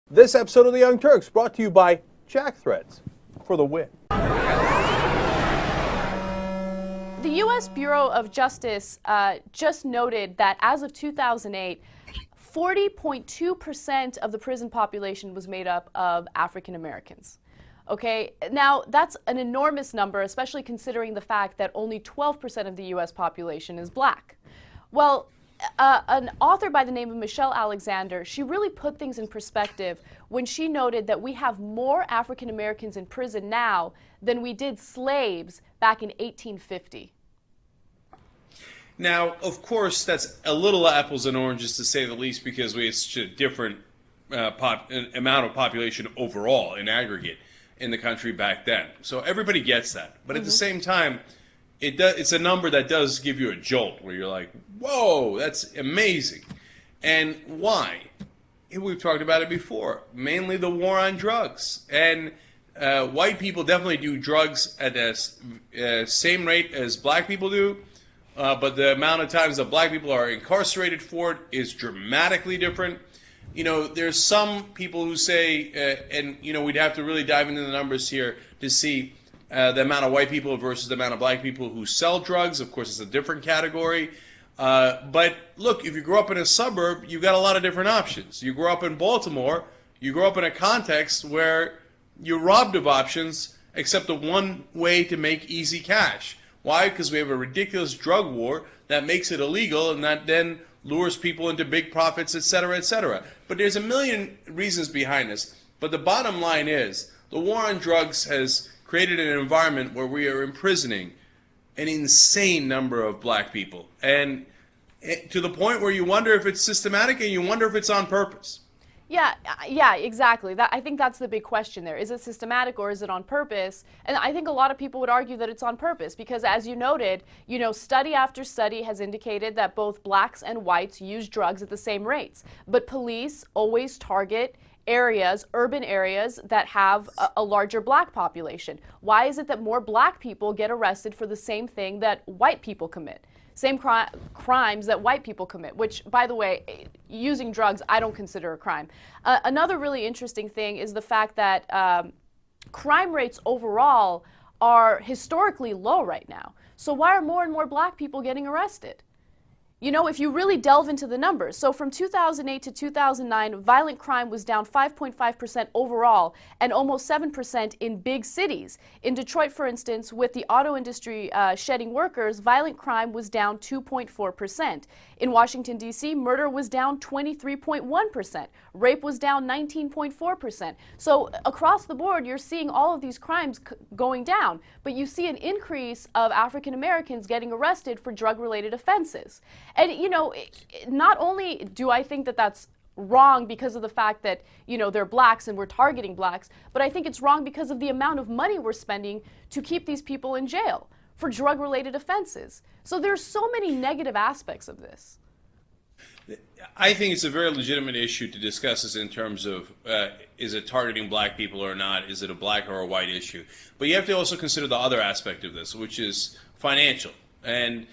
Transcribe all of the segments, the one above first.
This episode of The Young Turks brought to you by Jack Threads for the win. The U.S. Bureau of Justice just noted that as of 2008, 40.2% of the prison population was made up of African Americans. Okay, now that's an enormous number, especially considering the fact that only 12% of the U.S. population is black. Well, an author by the name of Michelle Alexander, she really put things in perspective when she noted that we have more African Americans in prison now than we did slaves back in 1850. Now, of course, that's a little apples and oranges to say the least, because we have such a different amount of population overall in aggregate in the country back then. So everybody gets that. But at the same time, it's a number that does give you a jolt where you're like, whoa, that's amazing. And why? We've talked about it before. Mainly the war on drugs. And white people definitely do drugs at the same rate as black people do. But the amount of times that black people are incarcerated for it is dramatically different. You know, there's some people who say, and, you know, we'd have to really dive into the numbers here to see the amount of white people versus the amount of black people who sell drugs. Of course, it's a different category. But look, if you grow up in a suburb, you've got a lot of different options. You grow up in Baltimore, you grow up in a context where you're robbed of options except the one way to make easy cash. Why? Because we have a ridiculous drug war that makes it illegal and that then lures people into big profits, et cetera, et cetera. But there's a million reasons behind this. But the bottom line is the war on drugs has created an environment where we are imprisoning an insane number of black people. And to the point where you wonder if it's systematic and you wonder if it's on purpose. Yeah, exactly. I think that's the big question there. Is it systematic or is it on purpose? And I think a lot of people would argue that it's on purpose because, as you noted, you know, study after study has indicated that both blacks and whites use drugs at the same rates. But police always target areas, urban areas that have a larger black population. Why is it that more black people get arrested for the same thing that white people commit? Same crimes that white people commit, which, by the way, using drugs, I don't consider a crime. Another really interesting thing is the fact that crime rates overall are historically low right now. So why are more and more black people getting arrested? You know, if you really delve into the numbers, so from 2008 to 2009, violent crime was down 5.5% overall and almost 7% in big cities. In Detroit, for instance, with the auto industry shedding workers, violent crime was down 2.4%. In Washington, D.C., murder was down 23.1%. Rape was down 19.4%. So across the board, you're seeing all of these crimes going down, but you see an increase of African Americans getting arrested for drug-related offenses. And, you know, not only do I think that that's wrong because of the fact that, you know, they're blacks and we're targeting blacks, but I think it's wrong because of the amount of money we're spending to keep these people in jail for drug-related offenses. So there's so many negative aspects of this. I think it's a very legitimate issue to discuss this in terms of is it targeting black people or not? Is it a black or a white issue? But you have to also consider the other aspect of this, which is financial. And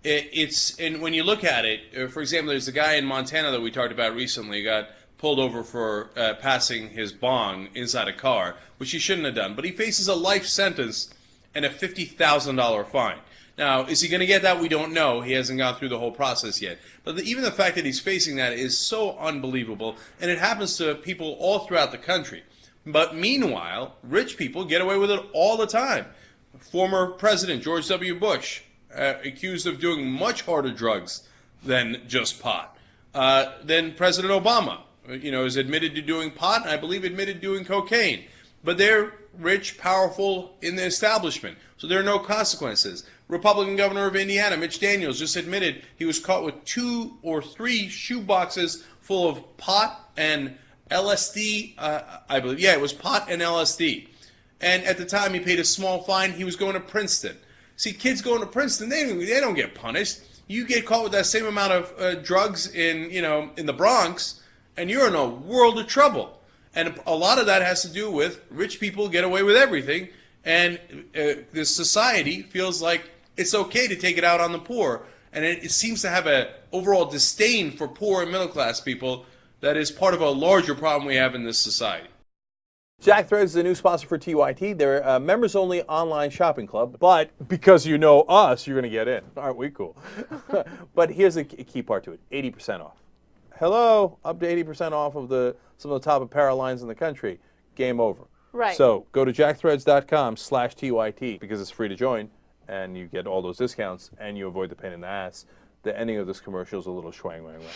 and when you look at it, for example, there's a guy in Montana that we talked about recently, got pulled over for passing his bong inside a car, which he shouldn't have done. But he faces a life sentence and a $50,000 fine. Now, is he going to get that? We don't know. He hasn't gone through the whole process yet. But even the fact that he's facing that is so unbelievable, and it happens to people all throughout the country. But meanwhile, rich people get away with it all the time. Former President George W. Bush, accused of doing much harder drugs than just pot. Then President Obama, you know, is admitted to doing pot, and I believe admitted to doing cocaine. But they're rich, powerful in the establishment, so there are no consequences. Republican governor of Indiana, Mitch Daniels, just admitted he was caught with 2 or 3 shoe boxes full of pot and LSD, I believe. Yeah, it was pot and LSD. And at the time, he paid a small fine. He was going to Princeton. See, kids going to Princeton, they don't get punished. You get caught with that same amount of drugs in the Bronx, and you're in a world of trouble. And a lot of that has to do with rich people get away with everything, and this society feels like it's okay to take it out on the poor. And it seems to have an overall disdain for poor and middle-class people that is part of a larger problem we have in this society. Jack Threads is a new sponsor for TYT. They're a members-only online shopping club, but because you know us, you're going to get in. Aren't we cool? But here's the key part to it, 80% off. Hello, up to 80% off of some of the top apparel lines in the country. Game over. Right. So go to jackthreads.com/TYT because it's free to join, and you get all those discounts, and you avoid the pain in the ass. The ending of this commercial is a little schwang wang wang.